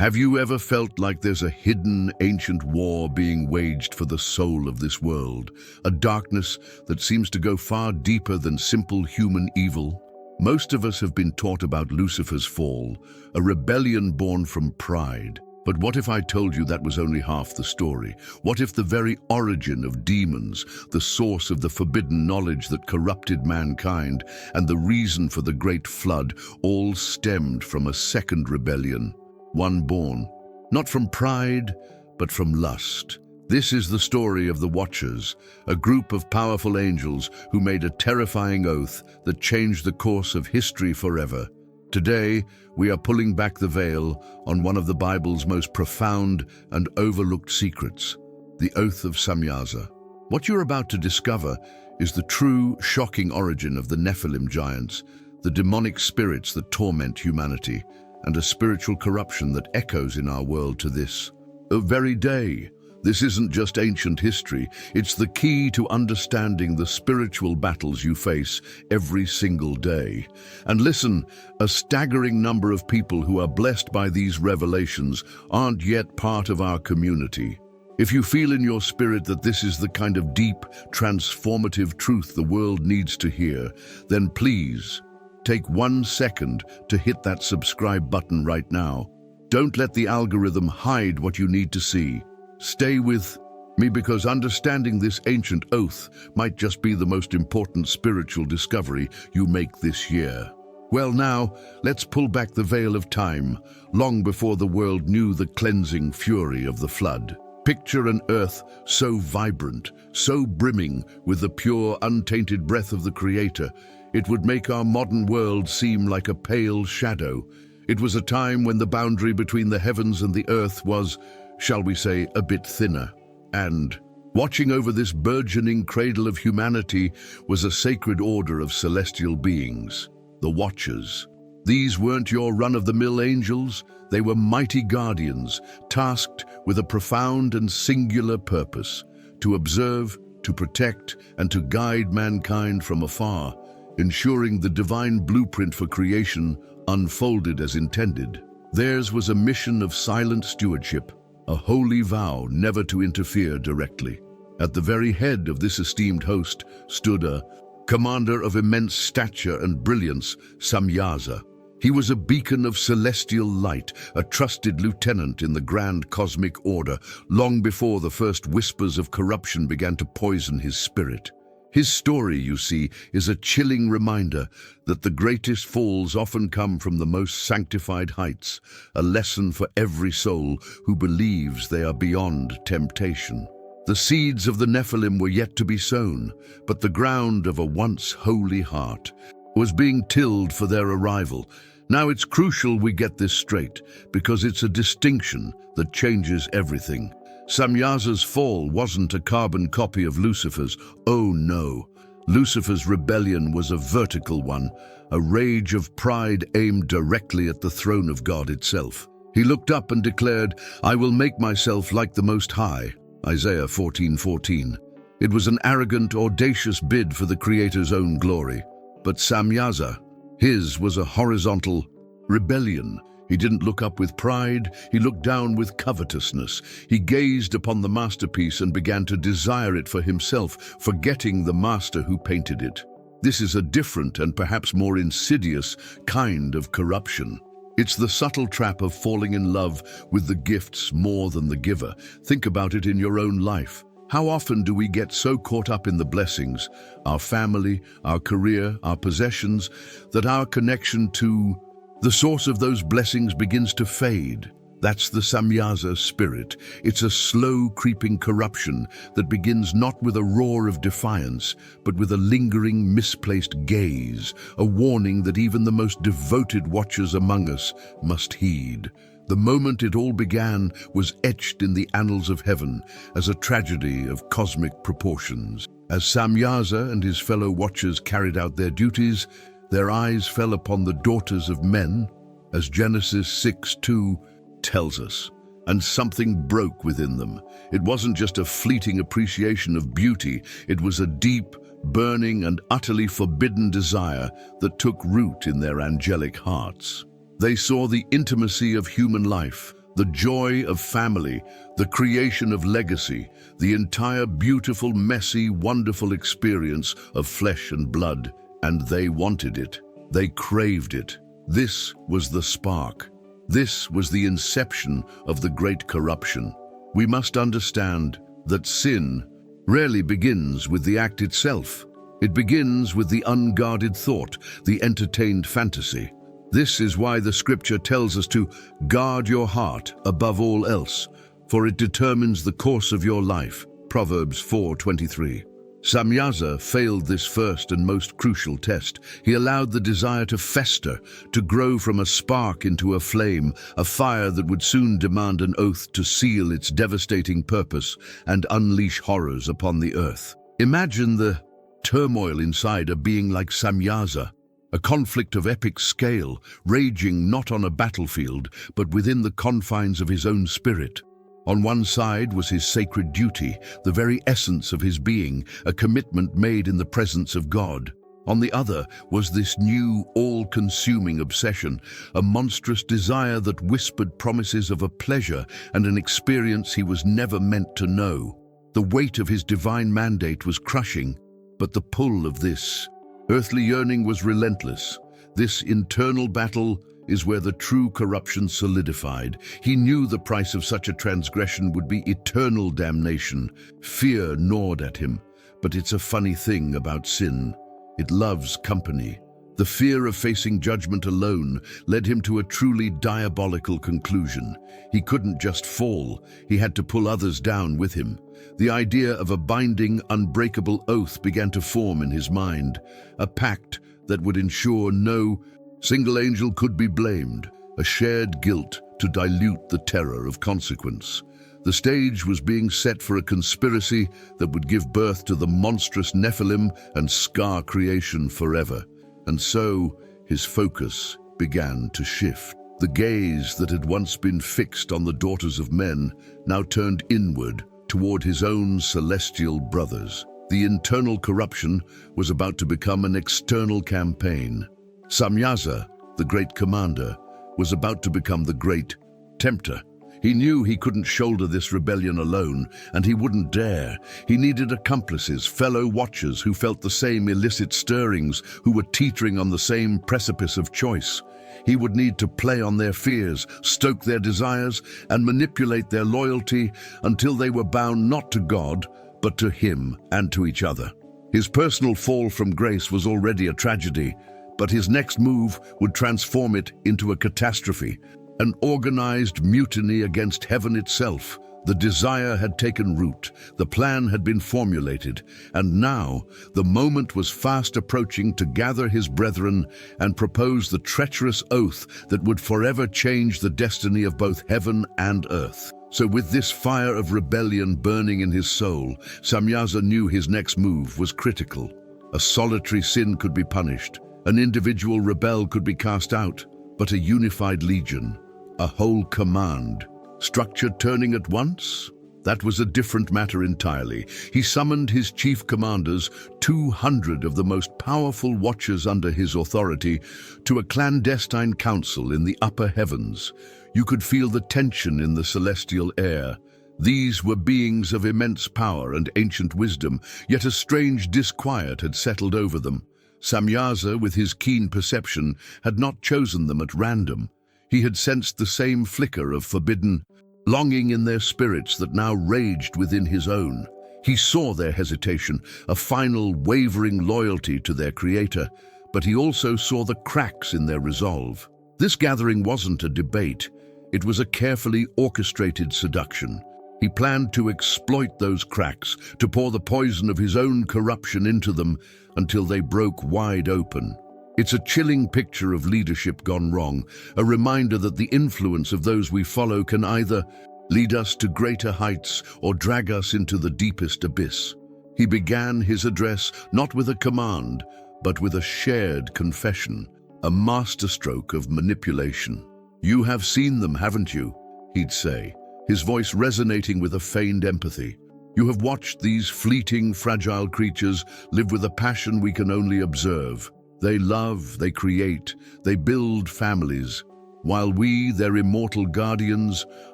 Have you ever felt like there's a hidden ancient war being waged for the soul of this world? A darkness that seems to go far deeper than simple human evil? Most of us have been taught about Lucifer's fall, a rebellion born from pride. But what if I told you that was only half the story? What if the very origin of demons, the source of the forbidden knowledge that corrupted mankind, and the reason for the great flood all stemmed from a second rebellion? One born, not from pride, but from lust. This is the story of the Watchers, a group of powerful angels who made a terrifying oath that changed the course of history forever. Today, we are pulling back the veil on one of the Bible's most profound and overlooked secrets, the Oath of Samyaza. What you're about to discover is the true, shocking origin of the Nephilim giants, the demonic spirits that torment humanity, and a spiritual corruption that echoes in our world to this very day. This isn't just ancient history, it's the key to understanding the spiritual battles you face every single day. And listen, a staggering number of people who are blessed by these revelations aren't yet part of our community. If you feel in your spirit that this is the kind of deep, transformative truth the world needs to hear, then please, take 1 second to hit that subscribe button right now. Don't let the algorithm hide what you need to see. Stay with me because understanding this ancient oath might just be the most important spiritual discovery you make this year. Well now, let's pull back the veil of time, long before the world knew the cleansing fury of the flood. Picture an earth so vibrant, so brimming with the pure, untainted breath of the Creator, it would make our modern world seem like a pale shadow. It was a time when the boundary between the heavens and the earth was, shall we say, a bit thinner. And watching over this burgeoning cradle of humanity was a sacred order of celestial beings, the Watchers. These weren't your run-of-the-mill angels, they were mighty guardians, tasked with a profound and singular purpose, to observe, to protect, and to guide mankind from afar, ensuring the divine blueprint for creation unfolded as intended. Theirs was a mission of silent stewardship, a holy vow never to interfere directly. At the very head of this esteemed host stood a commander of immense stature and brilliance, Samyaza. He was a beacon of celestial light, a trusted lieutenant in the grand cosmic order, long before the first whispers of corruption began to poison his spirit. His story, you see, is a chilling reminder that the greatest falls often come from the most sanctified heights, a lesson for every soul who believes they are beyond temptation. The seeds of the Nephilim were yet to be sown, but the ground of a once holy heart was being tilled for their arrival. Now it's crucial we get this straight, because it's a distinction that changes everything. Samyaza's fall wasn't a carbon copy of Lucifer's. Oh no. Lucifer's rebellion was a vertical one, a rage of pride aimed directly at the throne of God itself. He looked up and declared, "I will make myself like the Most High." Isaiah 14:14. It was an arrogant, audacious bid for the Creator's own glory. But Samyaza, his was a horizontal rebellion. He didn't look up with pride, he looked down with covetousness. He gazed upon the masterpiece and began to desire it for himself, forgetting the master who painted it. This is a different and perhaps more insidious kind of corruption. It's the subtle trap of falling in love with the gifts more than the giver. Think about it in your own life. How often do we get so caught up in the blessings, our family, our career, our possessions, that our connection to the source of those blessings begins to fade? That's the Samyaza spirit. It's a slow creeping corruption that begins not with a roar of defiance, but with a lingering, misplaced gaze, a warning that even the most devoted watchers among us must heed. The moment it all began was etched in the annals of heaven as a tragedy of cosmic proportions. As Samyaza and his fellow watchers carried out their duties, their eyes fell upon the daughters of men, as Genesis 6:2 tells us, and something broke within them. It wasn't just a fleeting appreciation of beauty, it was a deep, burning, and utterly forbidden desire that took root in their angelic hearts. They saw the intimacy of human life, The joy of family, the creation of legacy, the entire beautiful, messy, wonderful experience of flesh and blood. And they wanted it. They craved it. This was the spark. This was the inception of the great corruption. We must understand that sin rarely begins with the act itself. It begins with the unguarded thought, the entertained fantasy. This is why the scripture tells us to guard your heart above all else, for it determines the course of your life. Proverbs 4:23. Samyaza failed this first and most crucial test. He allowed the desire to fester, to grow from a spark into a flame, a fire that would soon demand an oath to seal its devastating purpose and unleash horrors upon the earth. Imagine the turmoil inside a being like Samyaza, a conflict of epic scale, raging not on a battlefield, but within the confines of his own spirit. On one side was his sacred duty, the very essence of his being, a commitment made in the presence of God. On the other was this new, all-consuming obsession, a monstrous desire that whispered promises of a pleasure and an experience he was never meant to know. The weight of his divine mandate was crushing, but the pull of this earthly yearning was relentless. This internal battle is where the true corruption solidified. He knew the price of such a transgression would be eternal damnation. Fear gnawed at him, but it's a funny thing about sin. It loves company. The fear of facing judgment alone led him to a truly diabolical conclusion. He couldn't just fall, he had to pull others down with him. The idea of a binding, unbreakable oath began to form in his mind, a pact that would ensure no single angel could be blamed, a shared guilt to dilute the terror of consequence. The stage was being set for a conspiracy that would give birth to the monstrous Nephilim and scar creation forever. And so, his focus began to shift. The gaze that had once been fixed on the daughters of men now turned inward toward his own celestial brothers. The internal corruption was about to become an external campaign. Samyaza, the great commander, was about to become the great tempter. He knew he couldn't shoulder this rebellion alone, and he wouldn't dare. He needed accomplices, fellow watchers who felt the same illicit stirrings, who were teetering on the same precipice of choice. He would need to play on their fears, stoke their desires, and manipulate their loyalty until they were bound not to God, but to him and to each other. His personal fall from grace was already a tragedy, but his next move would transform it into a catastrophe, an organized mutiny against heaven itself. The desire had taken root, the plan had been formulated, and now the moment was fast approaching to gather his brethren and propose the treacherous oath that would forever change the destiny of both heaven and earth. So with this fire of rebellion burning in his soul, Samyaza knew his next move was critical. A solitary sin could be punished, an individual rebel could be cast out, but a unified legion, a whole command, structure turning at once? That was a different matter entirely. He summoned his chief commanders, 200 of the most powerful watchers under his authority, to a clandestine council in the upper heavens. You could feel the tension in the celestial air. These were beings of immense power and ancient wisdom, yet a strange disquiet had settled over them. Samyaza, with his keen perception, had not chosen them at random. He had sensed the same flicker of forbidden longing in their spirits that now raged within his own. He saw their hesitation, a final wavering loyalty to their creator, but he also saw the cracks in their resolve. This gathering wasn't a debate. It was a carefully orchestrated seduction. He planned to exploit those cracks, to pour the poison of his own corruption into them until they broke wide open. It's a chilling picture of leadership gone wrong, a reminder that the influence of those we follow can either lead us to greater heights or drag us into the deepest abyss. He began his address not with a command, but with a shared confession, a masterstroke of manipulation. "You have seen them, haven't you?" he'd say, his voice resonating with a feigned empathy. "You have watched these fleeting, fragile creatures live with a passion we can only observe. They love, they create, they build families. while we, their immortal guardians,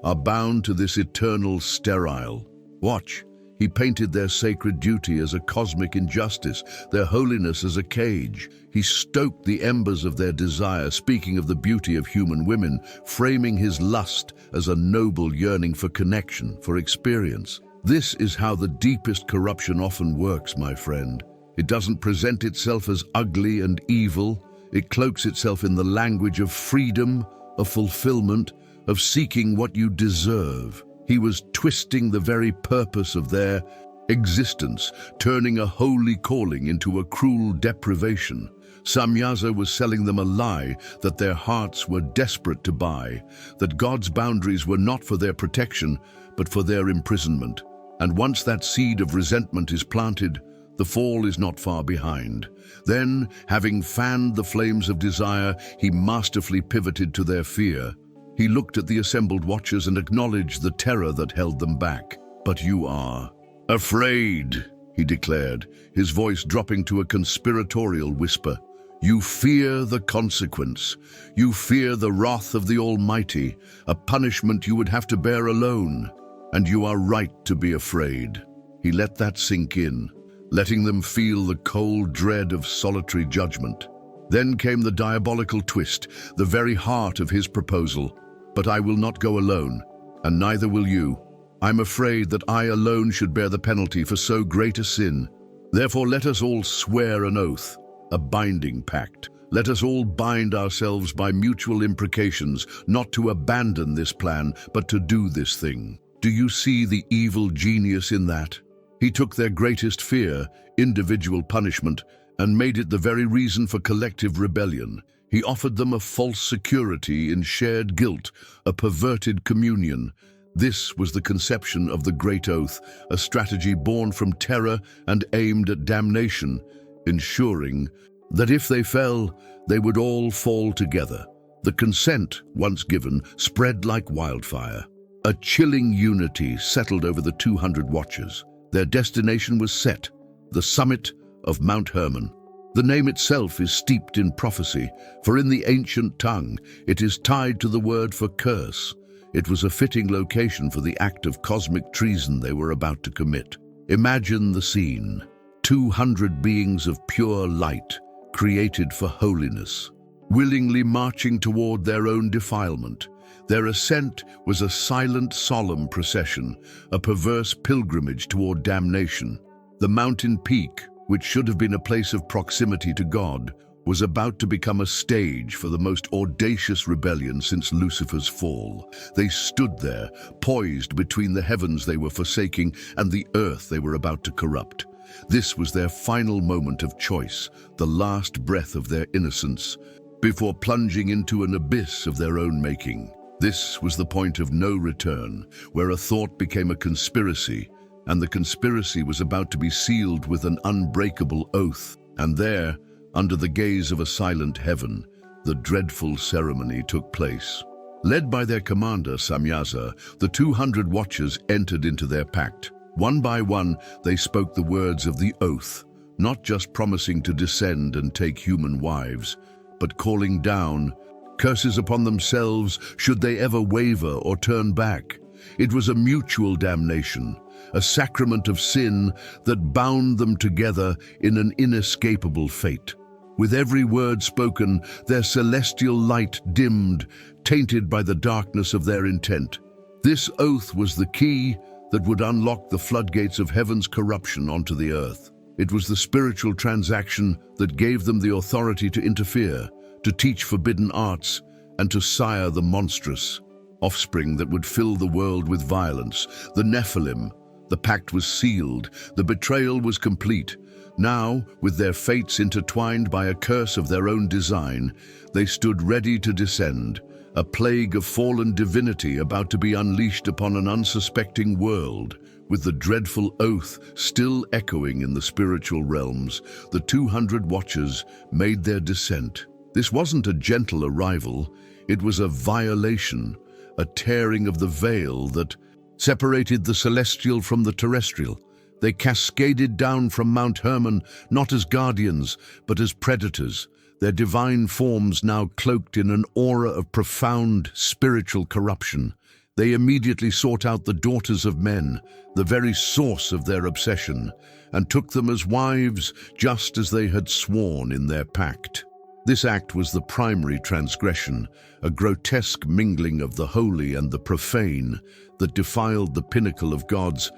are bound to this eternal sterile. Watch, he painted their sacred duty as a cosmic injustice, their holiness as a cage. He stoked the embers of their desire, speaking of the beauty of human women, framing his lust as a noble yearning for connection, for experience. This is how the deepest corruption often works, my friend. It doesn't present itself as ugly and evil. It cloaks itself in the language of freedom, of fulfillment, of seeking what you deserve. He was twisting the very purpose of their existence, turning a holy calling into a cruel deprivation. Samyaza was selling them a lie that their hearts were desperate to buy, that God's boundaries were not for their protection, but for their imprisonment. And once that seed of resentment is planted, the fall is not far behind. Then, having fanned the flames of desire, he masterfully pivoted to their fear. He looked at the assembled watchers and acknowledged the terror that held them back. "But you are afraid," he declared, his voice dropping to a conspiratorial whisper. "You fear the consequence. You fear the wrath of the Almighty, a punishment you would have to bear alone. And you are right to be afraid." He let that sink in, letting them feel the cold dread of solitary judgment. Then came the diabolical twist, the very heart of his proposal. "But I will not go alone, and neither will you. I'm afraid that I alone should bear the penalty for so great a sin. Therefore let us all swear an oath, a binding pact. Let us all bind ourselves by mutual imprecations, not to abandon this plan, but to do this thing." Do you see the evil genius in that? He took their greatest fear, individual punishment, and made it the very reason for collective rebellion. He offered them a false security in shared guilt, a perverted communion. This was the conception of the Great Oath, a strategy born from terror and aimed at damnation, ensuring that if they fell, they would all fall together. The consent, once given, spread like wildfire. A chilling unity settled over the 200 watchers. Their destination was set, the summit of Mount Hermon. The name itself is steeped in prophecy, for in the ancient tongue it is tied to the word for curse. It was a fitting location for the act of cosmic treason they were about to commit. Imagine the scene. 200 beings of pure light, created for holiness, willingly marching toward their own defilement. Their ascent was a silent, solemn procession, a perverse pilgrimage toward damnation. The mountain peak, which should have been a place of proximity to God, was about to become a stage for the most audacious rebellion since Lucifer's fall. They stood there, poised between the heavens they were forsaking and the earth they were about to corrupt. This was their final moment of choice, the last breath of their innocence, before plunging into an abyss of their own making. This was the point of no return, where a thought became a conspiracy, and the conspiracy was about to be sealed with an unbreakable oath. And there, under the gaze of a silent heaven, the dreadful ceremony took place. Led by their commander, Samyaza, the 200 watchers entered into their pact. One by one, they spoke the words of the oath, not just promising to descend and take human wives, but calling down curses upon themselves should they ever waver or turn back. It was a mutual damnation, a sacrament of sin that bound them together in an inescapable fate. With every word spoken, their celestial light dimmed, tainted by the darkness of their intent. This oath was the key that would unlock the floodgates of heaven's corruption onto the earth. It was the spiritual transaction that gave them the authority to interfere, to teach forbidden arts, and to sire the monstrous offspring that would fill the world with violence, the Nephilim. The pact was sealed, the betrayal was complete. Now, with their fates intertwined by a curse of their own design, they stood ready to descend, a plague of fallen divinity about to be unleashed upon an unsuspecting world. With the dreadful oath still echoing in the spiritual realms, the 200 watchers made their descent. This wasn't a gentle arrival, it was a violation, a tearing of the veil that separated the celestial from the terrestrial. They cascaded down from Mount Hermon not as guardians, but as predators, their divine forms now cloaked in an aura of profound spiritual corruption. They immediately sought out the daughters of men, the very source of their obsession, and took them as wives just as they had sworn in their pact. This act was the primary transgression, a grotesque mingling of the holy and the profane that defiled the pinnacle of God's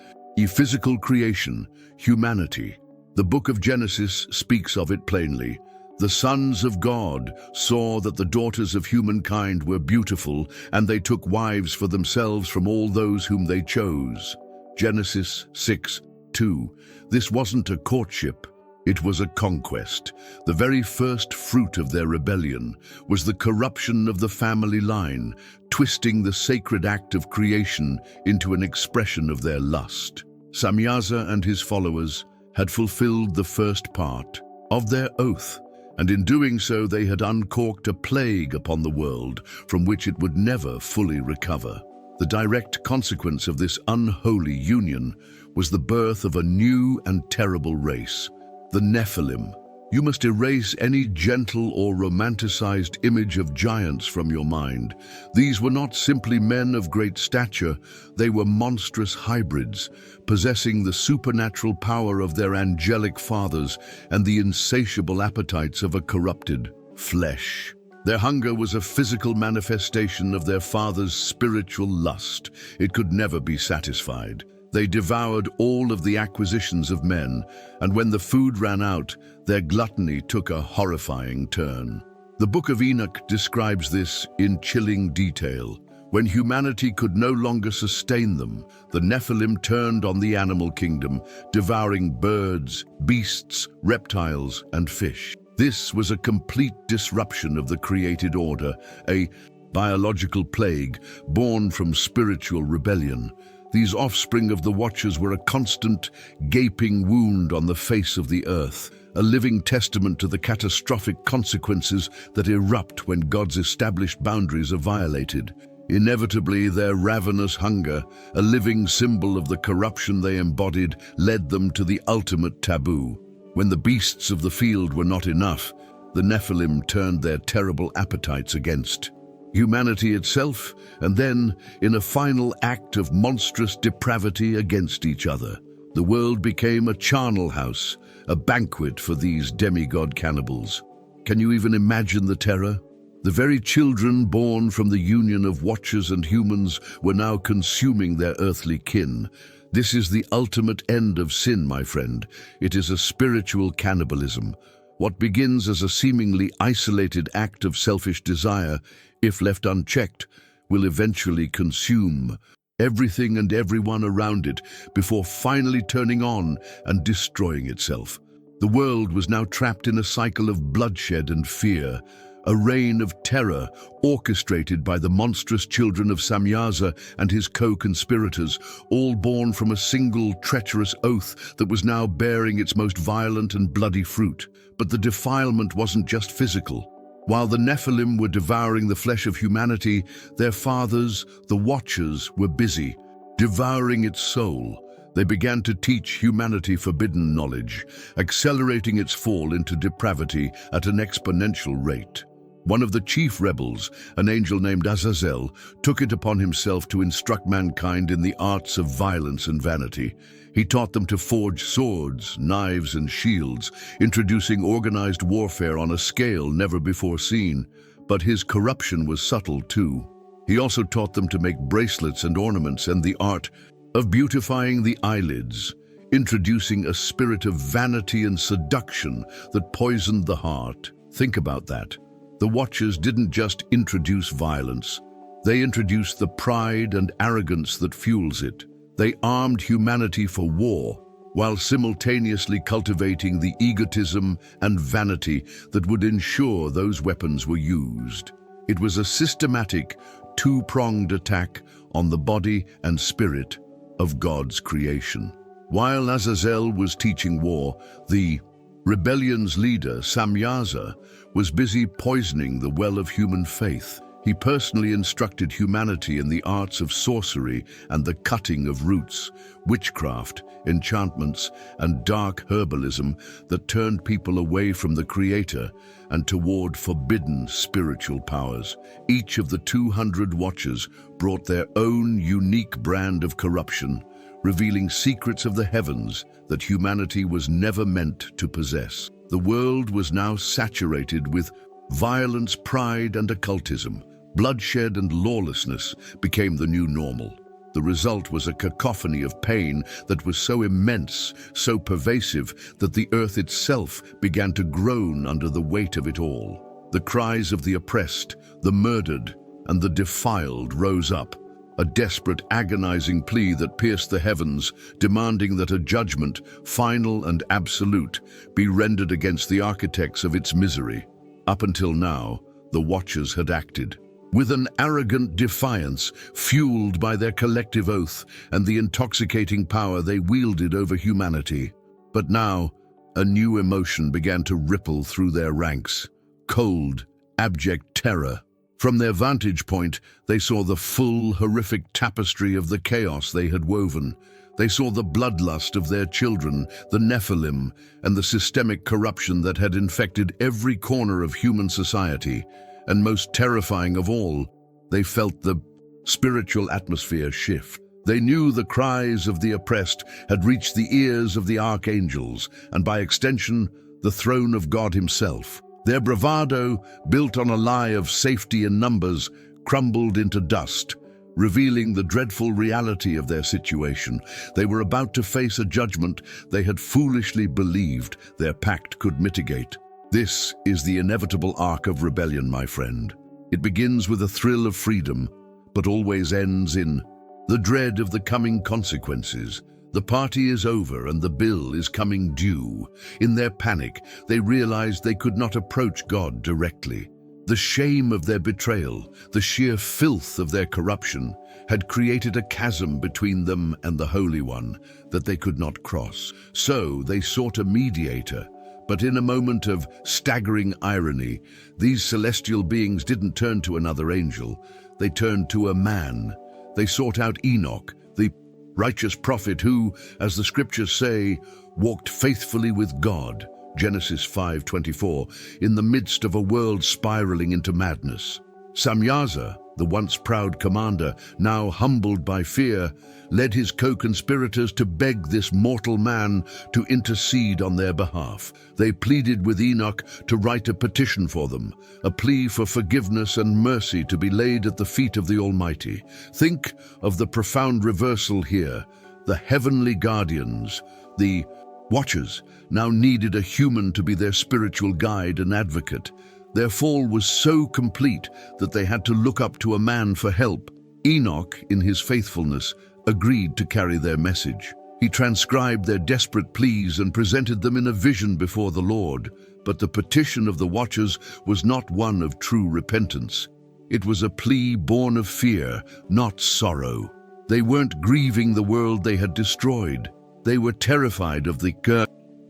physical creation, humanity. The Book of Genesis speaks of it plainly. The sons of God saw that the daughters of humankind were beautiful, and they took wives for themselves from all those whom they chose. Genesis 6:2. This wasn't a courtship, it was a conquest. The very first fruit of their rebellion was the corruption of the family line, twisting the sacred act of creation into an expression of their lust. Samyaza and his followers had fulfilled the first part of their oath, and in doing so they had uncorked a plague upon the world from which it would never fully recover. The direct consequence of this unholy union was the birth of a new and terrible race, the Nephilim. You must erase any gentle or romanticized image of giants from your mind. These were not simply men of great stature, they were monstrous hybrids, possessing the supernatural power of their angelic fathers and the insatiable appetites of a corrupted flesh. Their hunger was a physical manifestation of their father's spiritual lust. It could never be satisfied. They devoured all of the acquisitions of men, and when the food ran out, their gluttony took a horrifying turn. The Book of Enoch describes this in chilling detail. When humanity could no longer sustain them, the Nephilim turned on the animal kingdom, devouring birds, beasts, reptiles, and fish. This was a complete disruption of the created order, a biological plague born from spiritual rebellion. These offspring of the Watchers were a constant, gaping wound on the face of the earth, a living testament to the catastrophic consequences that erupt when God's established boundaries are violated. Inevitably, their ravenous hunger, a living symbol of the corruption they embodied, led them to the ultimate taboo. When the beasts of the field were not enough, the Nephilim turned their terrible appetites against humanity itself, and then, in a final act of monstrous depravity, against each other. The world became a charnel house, a banquet for these demigod cannibals. Can you even imagine the terror? The very children born from the union of Watchers and humans were now consuming their earthly kin. This is the ultimate end of sin, my friend. It is a spiritual cannibalism. What begins as a seemingly isolated act of selfish desire, if left unchecked, will eventually consume everything and everyone around it before finally turning on and destroying itself. The world was now trapped in a cycle of bloodshed and fear, a reign of terror orchestrated by the monstrous children of Samyaza and his co-conspirators, all born from a single treacherous oath that was now bearing its most violent and bloody fruit. But the defilement wasn't just physical. While the Nephilim were devouring the flesh of humanity, their fathers, the Watchers, were busy, devouring its soul. They began to teach humanity forbidden knowledge, accelerating its fall into depravity at an exponential rate. One of the chief rebels, an angel named Azazel, took it upon himself to instruct mankind in the arts of violence and vanity. He taught them to forge swords, knives, and shields, introducing organized warfare on a scale never before seen. But his corruption was subtle too. He also taught them to make bracelets and ornaments and the art of beautifying the eyelids, introducing a spirit of vanity and seduction that poisoned the heart. Think about that. The Watchers didn't just introduce violence. They introduced the pride and arrogance that fuels it. They armed humanity for war, while simultaneously cultivating the egotism and vanity that would ensure those weapons were used. It was a systematic, two-pronged attack on the body and spirit of God's creation. While Azazel was teaching war, the rebellion's leader, Samyaza, was busy poisoning the well of human faith. He personally instructed humanity in the arts of sorcery and the cutting of roots, witchcraft, enchantments, and dark herbalism that turned people away from the Creator and toward forbidden spiritual powers. Each of the 200 watchers brought their own unique brand of corruption, revealing secrets of the heavens that humanity was never meant to possess. The world was now saturated with violence, pride, and occultism. Bloodshed and lawlessness became the new normal. The result was a cacophony of pain that was so immense, so pervasive, that the earth itself began to groan under the weight of it all. The cries of the oppressed, the murdered, and the defiled rose up, a desperate, agonizing plea that pierced the heavens, demanding that a judgment, final and absolute, be rendered against the architects of its misery. Up until now, the Watchers had acted with an arrogant defiance, fueled by their collective oath and the intoxicating power they wielded over humanity. But now, a new emotion began to ripple through their ranks: cold, abject terror. From their vantage point, they saw the full, horrific tapestry of the chaos they had woven. They saw the bloodlust of their children, the Nephilim, and the systemic corruption that had infected every corner of human society. And most terrifying of all, they felt the spiritual atmosphere shift. They knew the cries of the oppressed had reached the ears of the archangels, and by extension, the throne of God himself. Their bravado, built on a lie of safety in numbers, crumbled into dust, revealing the dreadful reality of their situation. They were about to face a judgment they had foolishly believed their pact could mitigate. This is the inevitable arc of rebellion, my friend. It begins with a thrill of freedom, but always ends in the dread of the coming consequences. The party is over and the bill is coming due. In their panic, they realized they could not approach God directly. The shame of their betrayal, the sheer filth of their corruption, had created a chasm between them and the Holy One that they could not cross. So they sought a mediator. But in a moment of staggering irony, these celestial beings didn't turn to another angel. They turned to a man. They sought out Enoch, the righteous prophet who, as the scriptures say, walked faithfully with God, Genesis 5:24, in the midst of a world spiraling into madness. Samyaza, the once proud commander, now humbled by fear, led his co-conspirators to beg this mortal man to intercede on their behalf. They pleaded with Enoch to write a petition for them, a plea for forgiveness and mercy to be laid at the feet of the Almighty. Think of the profound reversal here. The heavenly guardians, the Watchers, now needed a human to be their spiritual guide and advocate. Their fall was so complete that they had to look up to a man for help. Enoch, in his faithfulness, agreed to carry their message. He transcribed their desperate pleas and presented them in a vision before the Lord. But the petition of the Watchers was not one of true repentance. It was a plea born of fear, not sorrow. They weren't grieving the world they had destroyed. They were terrified of the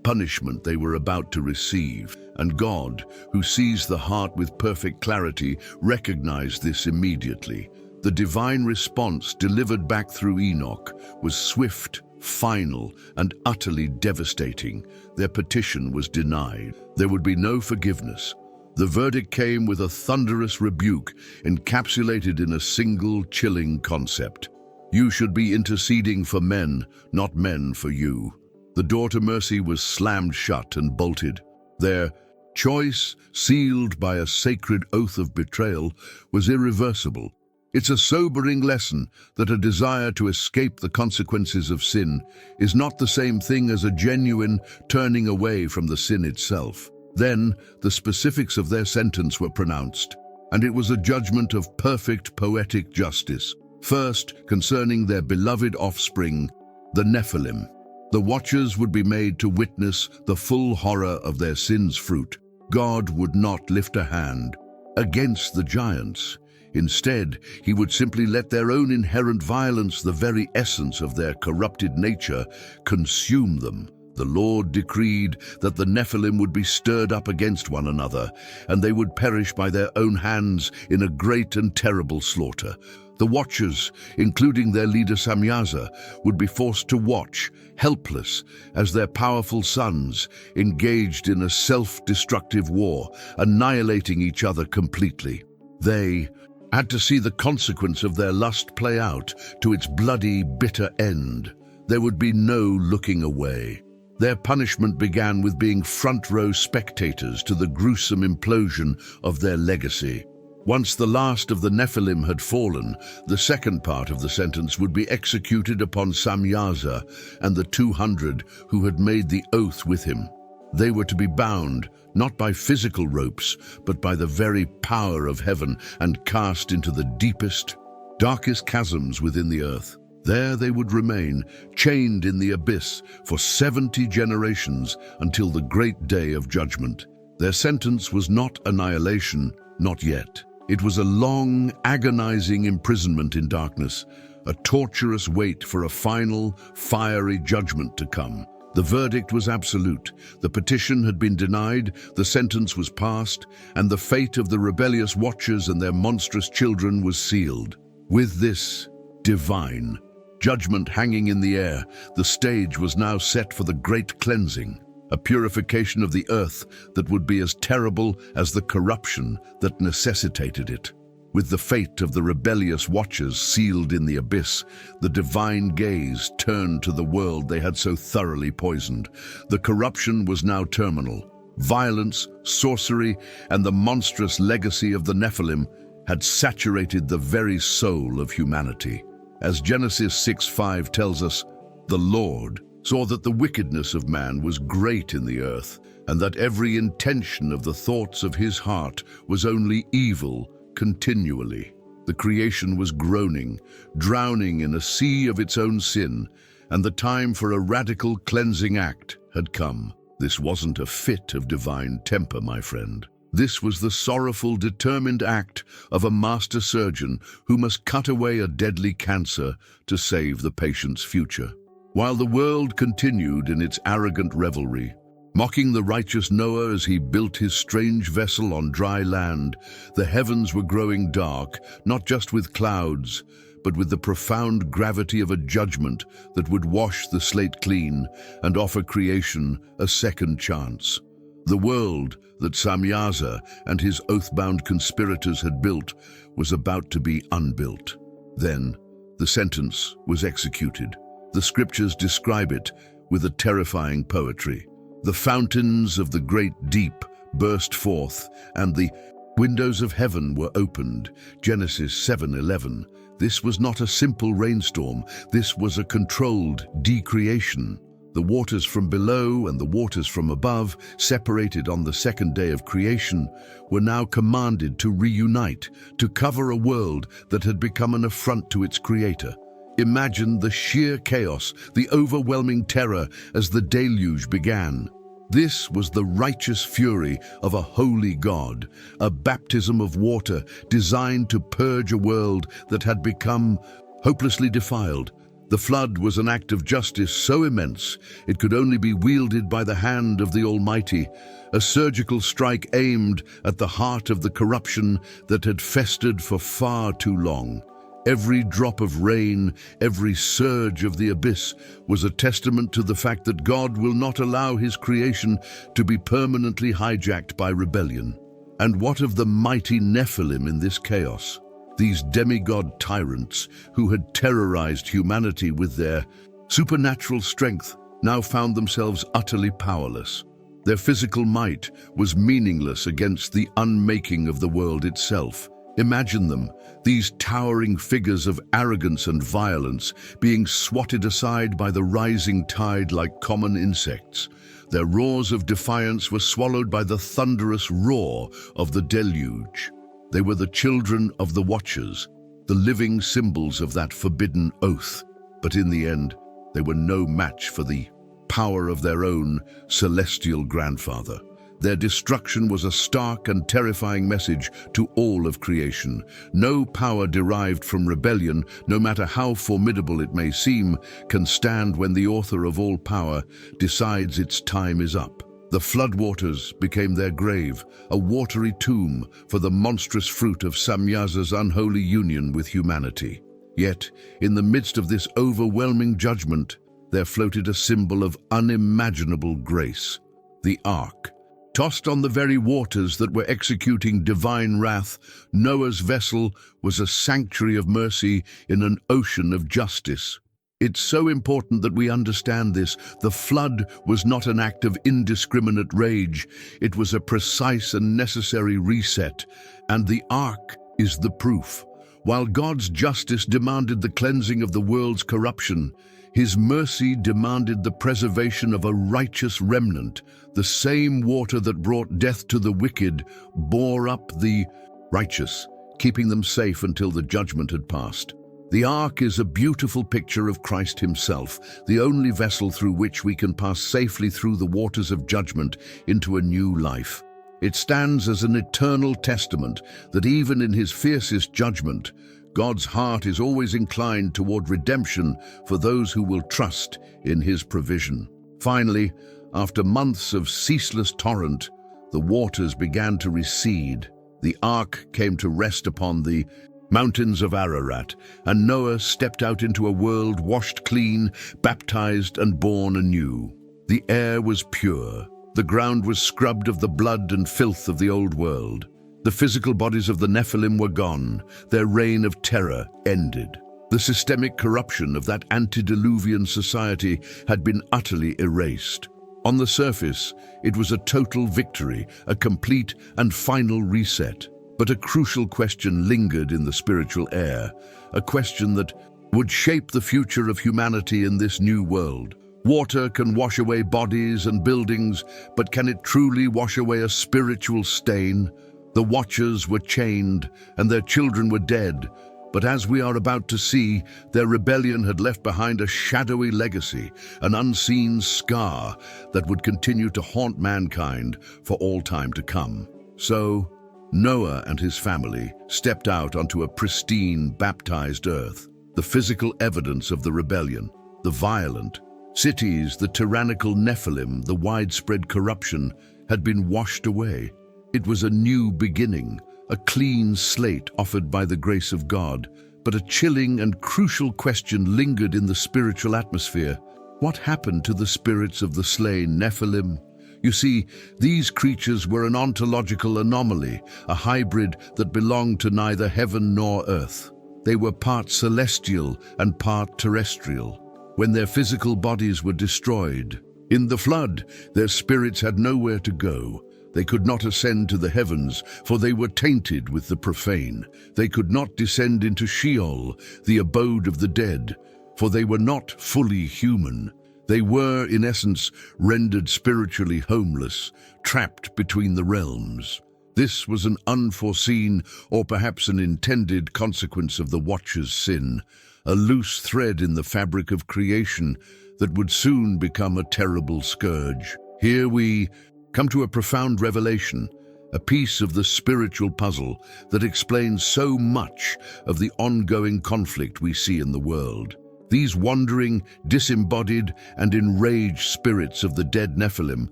punishment they were about to receive. And God, who sees the heart with perfect clarity, recognized this immediately. The divine response delivered back through Enoch was swift, final, and utterly devastating. Their petition was denied. There would be no forgiveness. The verdict came with a thunderous rebuke, encapsulated in a single chilling concept. You should be interceding for men, not men for you. The door to mercy was slammed shut and bolted. Their choice, sealed by a sacred oath of betrayal, was irreversible. It's a sobering lesson that a desire to escape the consequences of sin is not the same thing as a genuine turning away from the sin itself. Then, the specifics of their sentence were pronounced, and it was a judgment of perfect poetic justice. First, concerning their beloved offspring, the Nephilim. The Watchers would be made to witness the full horror of their sin's fruit. God would not lift a hand against the giants. Instead, he would simply let their own inherent violence, the very essence of their corrupted nature, consume them. The Lord decreed that the Nephilim would be stirred up against one another, and they would perish by their own hands in a great and terrible slaughter. The watchers, including their leader Samyaza, would be forced to watch, helpless, as their powerful sons engaged in a self-destructive war, annihilating each other completely. They had to see the consequence of their lust play out to its bloody, bitter end. There would be no looking away. Their punishment began with being front-row spectators to the gruesome implosion of their legacy. Once the last of the Nephilim had fallen, the second part of the sentence would be executed upon Samyaza and the 200 who had made the oath with him. They were to be bound, not by physical ropes, but by the very power of heaven, and cast into the deepest, darkest chasms within the earth. There they would remain, chained in the abyss for 70 generations until the great day of judgment. Their sentence was not annihilation, not yet. It was a long, agonizing imprisonment in darkness, a torturous wait for a final, fiery judgment to come. The verdict was absolute. The petition had been denied, the sentence was passed, and the fate of the rebellious watchers and their monstrous children was sealed. With this divine judgment hanging in the air, the stage was now set for the great cleansing, a purification of the earth that would be as terrible as the corruption that necessitated it. With the fate of the rebellious watchers sealed in the abyss, the divine gaze turned to the world they had so thoroughly poisoned. The corruption was now terminal. Violence, sorcery, and the monstrous legacy of the Nephilim had saturated the very soul of humanity. As Genesis 6:5 tells us, the Lord saw that the wickedness of man was great in the earth, and that every intention of the thoughts of his heart was only evil continually. The creation was groaning, drowning in a sea of its own sin, and the time for a radical cleansing act had come. This wasn't a fit of divine temper, my friend. This was the sorrowful, determined act of a master surgeon who must cut away a deadly cancer to save the patient's future. While the world continued in its arrogant revelry, mocking the righteous Noah as he built his strange vessel on dry land, the heavens were growing dark, not just with clouds, but with the profound gravity of a judgment that would wash the slate clean and offer creation a second chance. The world that Samyaza and his oath-bound conspirators had built was about to be unbuilt. Then, the sentence was executed. The scriptures describe it with a terrifying poetry. The fountains of the great deep burst forth, and the windows of heaven were opened. Genesis 7:11. This was not a simple rainstorm. This was a controlled decreation. The waters from below and the waters from above, separated on the second day of creation, were now commanded to reunite, to cover a world that had become an affront to its creator. Imagine the sheer chaos, the overwhelming terror as the deluge began. This was the righteous fury of a holy God, a baptism of water designed to purge a world that had become hopelessly defiled. The flood was an act of justice so immense it could only be wielded by the hand of the Almighty, a surgical strike aimed at the heart of the corruption that had festered for far too long. Every drop of rain, every surge of the abyss was a testament to the fact that God will not allow his creation to be permanently hijacked by rebellion. And what of the mighty Nephilim in this chaos? These demigod tyrants who had terrorized humanity with their supernatural strength now found themselves utterly powerless. Their physical might was meaningless against the unmaking of the world itself. Imagine them, these towering figures of arrogance and violence, being swatted aside by the rising tide like common insects. Their roars of defiance were swallowed by the thunderous roar of the deluge. They were the children of the Watchers, the living symbols of that forbidden oath. But in the end, they were no match for the power of their own celestial grandfather. Their destruction was a stark and terrifying message to all of creation. No power derived from rebellion, no matter how formidable it may seem, can stand when the author of all power decides its time is up. The floodwaters became their grave, a watery tomb for the monstrous fruit of Samyaza's unholy union with humanity. Yet, in the midst of this overwhelming judgment, there floated a symbol of unimaginable grace, the Ark. Tossed on the very waters that were executing divine wrath, Noah's vessel was a sanctuary of mercy in an ocean of justice. It's so important that we understand this. The flood was not an act of indiscriminate rage. It was a precise and necessary reset, and the Ark is the proof. While God's justice demanded the cleansing of the world's corruption, His mercy demanded the preservation of a righteous remnant. The same water that brought death to the wicked bore up the righteous, keeping them safe until the judgment had passed. The Ark is a beautiful picture of Christ Himself, the only vessel through which we can pass safely through the waters of judgment into a new life. It stands as an eternal testament that even in His fiercest judgment, God's heart is always inclined toward redemption for those who will trust in His provision. Finally, after months of ceaseless torrent, the waters began to recede. The Ark came to rest upon the mountains of Ararat, and Noah stepped out into a world washed clean, baptized and born anew. The air was pure. The ground was scrubbed of the blood and filth of the old world. The physical bodies of the Nephilim were gone. Their reign of terror ended. The systemic corruption of that antediluvian society had been utterly erased. On the surface, it was a total victory, a complete and final reset. But a crucial question lingered in the spiritual air, a question that would shape the future of humanity in this new world. Water can wash away bodies and buildings, but can it truly wash away a spiritual stain? The Watchers were chained, and their children were dead, but as we are about to see, their rebellion had left behind a shadowy legacy, an unseen scar that would continue to haunt mankind for all time to come. So, Noah and his family stepped out onto a pristine, baptized earth, the physical evidence of the rebellion, the violent cities, the tyrannical Nephilim, the widespread corruption had been washed away. It was a new beginning, a clean slate offered by the grace of God, but a chilling and crucial question lingered in the spiritual atmosphere. What happened to the spirits of the slain Nephilim? You see, these creatures were an ontological anomaly, a hybrid that belonged to neither heaven nor earth. They were part celestial and part terrestrial. When their physical bodies were destroyed in the flood, their spirits had nowhere to go. They could not ascend to the heavens, for they were tainted with the profane. They could not descend into Sheol, the abode of the dead, for they were not fully human. They were, in essence, rendered spiritually homeless, trapped between the realms. This was an unforeseen, or perhaps an intended consequence of the Watcher's sin, a loose thread in the fabric of creation that would soon become a terrible scourge. Here we come to a profound revelation, a piece of the spiritual puzzle that explains so much of the ongoing conflict we see in the world. These wandering, disembodied, and enraged spirits of the dead Nephilim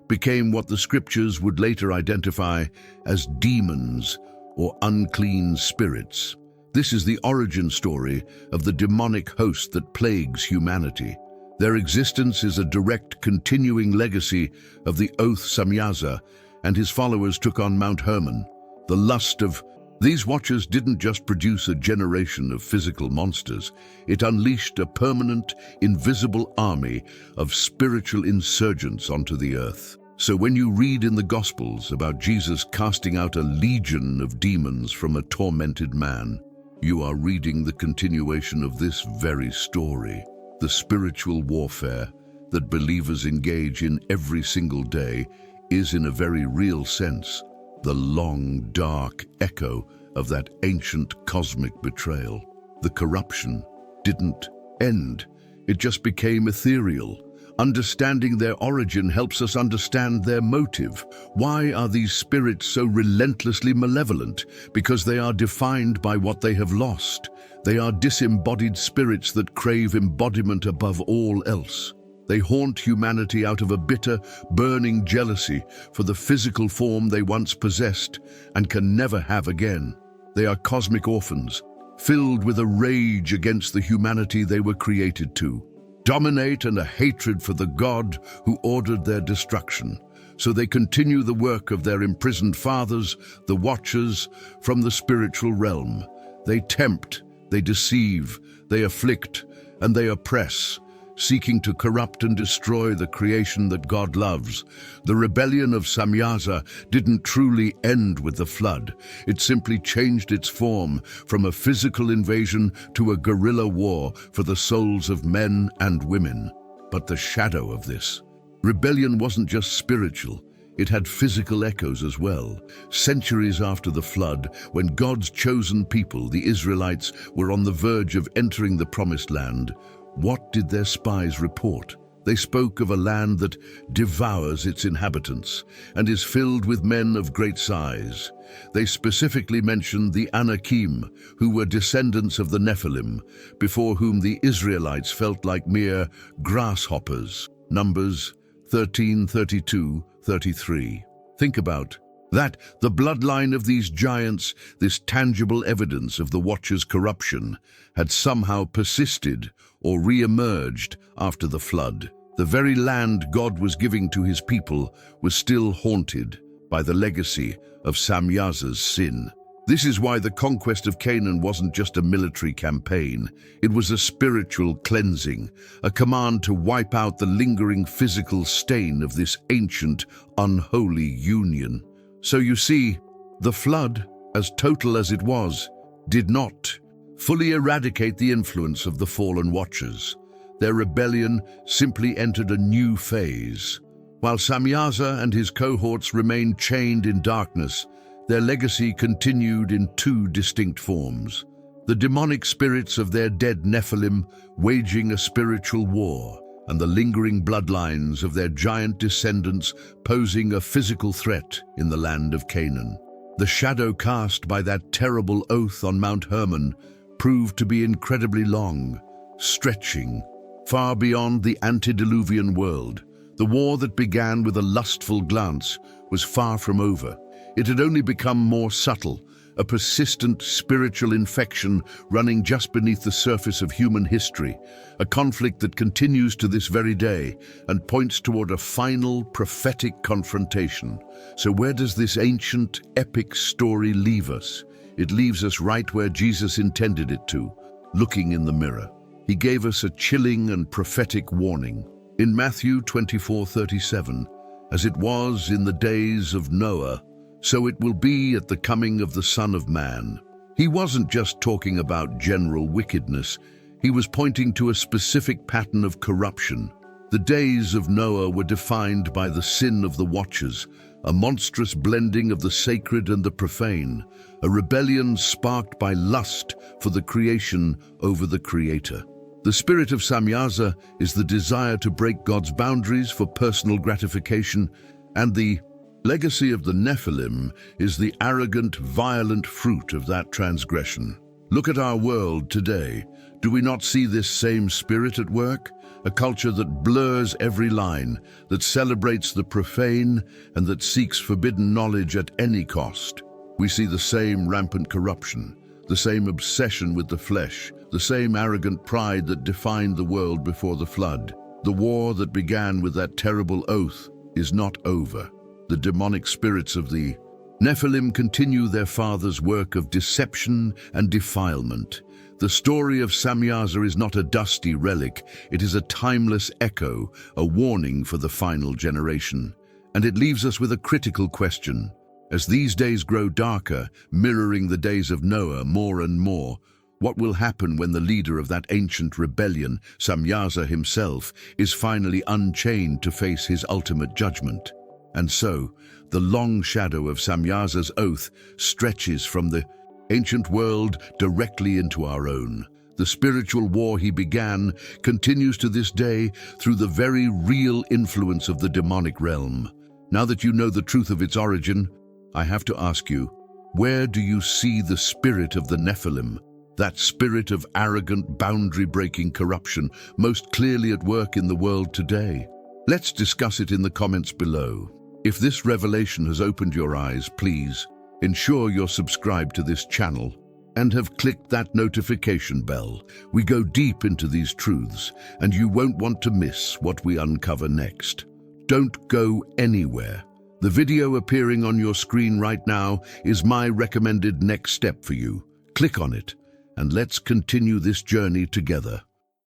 became what the scriptures would later identify as demons or unclean spirits. This is the origin story of the demonic host that plagues humanity. Their existence is a direct, continuing legacy of the oath Samyaza and his followers took on Mount Hermon. The lust of these Watchers didn't just produce a generation of physical monsters. It unleashed a permanent, invisible army of spiritual insurgents onto the earth. So when you read in the Gospels about Jesus casting out a legion of demons from a tormented man, you are reading the continuation of this very story. The spiritual warfare that believers engage in every single day is, in a very real sense, the long, dark echo of that ancient cosmic betrayal. The corruption didn't end. It just became ethereal, Understanding their origin helps us understand their motive. Why are these spirits so relentlessly malevolent? Because they are defined by what they have lost. They are disembodied spirits that crave embodiment above all else. They haunt humanity out of a bitter, burning jealousy for the physical form they once possessed and can never have again. They are cosmic orphans, filled with a rage against the humanity they were created to, dominate and a hatred for the God who ordered their destruction. So they continue the work of their imprisoned fathers, the Watchers, from the spiritual realm. They tempt, they deceive, they afflict, and they oppress, seeking to corrupt and destroy the creation that God loves. The rebellion of Samyaza didn't truly end with the flood. It simply changed its form from a physical invasion to a guerrilla war for the souls of men and women. But the shadow of this rebellion wasn't just spiritual. It had physical echoes as well. Centuries after the flood, when God's chosen people, the Israelites, were on the verge of entering the Promised Land, what did their spies report? They spoke of a land that devours its inhabitants and is filled with men of great size. They specifically mentioned the Anakim, who were descendants of the Nephilim, before whom the Israelites felt like mere grasshoppers. Numbers 13, 32, 33. Think about that, the bloodline of these giants, this tangible evidence of the Watcher's corruption, had somehow persisted or re-emerged after the flood. The very land God was giving to his people was still haunted by the legacy of Samyaza's sin. This is why the conquest of Canaan wasn't just a military campaign. It was a spiritual cleansing, a command to wipe out the lingering physical stain of this ancient, unholy union. So you see, the flood, as total as it was, did not fully eradicate the influence of the fallen Watchers. Their rebellion simply entered a new phase. While Samyaza and his cohorts remained chained in darkness, their legacy continued in two distinct forms. The demonic spirits of their dead Nephilim waging a spiritual war, and the lingering bloodlines of their giant descendants posing a physical threat in the land of Canaan. The shadow cast by that terrible oath on Mount Hermon proved to be incredibly long, stretching far beyond the antediluvian world. The war that began with a lustful glance was far from over. It had only become more subtle, a persistent spiritual infection running just beneath the surface of human history, a conflict that continues to this very day and points toward a final prophetic confrontation. So where does this ancient, epic story leave us? It leaves us right where Jesus intended it to, looking in the mirror. He gave us a chilling and prophetic warning. In Matthew 24:37, as it was in the days of Noah, so it will be at the coming of the Son of Man. He wasn't just talking about general wickedness. He was pointing to a specific pattern of corruption. The days of Noah were defined by the sin of the Watchers, a monstrous blending of the sacred and the profane, a rebellion sparked by lust for the creation over the Creator. The spirit of Samyaza is the desire to break God's boundaries for personal gratification, and the legacy of the Nephilim is the arrogant, violent fruit of that transgression. Look at our world today. Do we not see this same spirit at work? A culture that blurs every line, that celebrates the profane, and that seeks forbidden knowledge at any cost. We see the same rampant corruption, the same obsession with the flesh, the same arrogant pride that defined the world before the flood. The war that began with that terrible oath is not over. The demonic spirits of the Nephilim continue their father's work of deception and defilement. The story of Samyaza is not a dusty relic, it is a timeless echo, a warning for the final generation. And it leaves us with a critical question. As these days grow darker, mirroring the days of Noah more and more, what will happen when the leader of that ancient rebellion, Samyaza himself, is finally unchained to face his ultimate judgment? And so, the long shadow of Samyaza's oath stretches from the ancient world directly into our own. The spiritual war he began continues to this day through the very real influence of the demonic realm. Now that you know the truth of its origin, I have to ask you, where do you see the spirit of the Nephilim, that spirit of arrogant, boundary-breaking corruption, most clearly at work in the world today? Let's discuss it in the comments below. If this revelation has opened your eyes, please ensure you're subscribed to this channel and have clicked that notification bell. We go deep into these truths, and you won't want to miss what we uncover next. Don't go anywhere. The video appearing on your screen right now is my recommended next step for you. Click on it, and let's continue this journey together.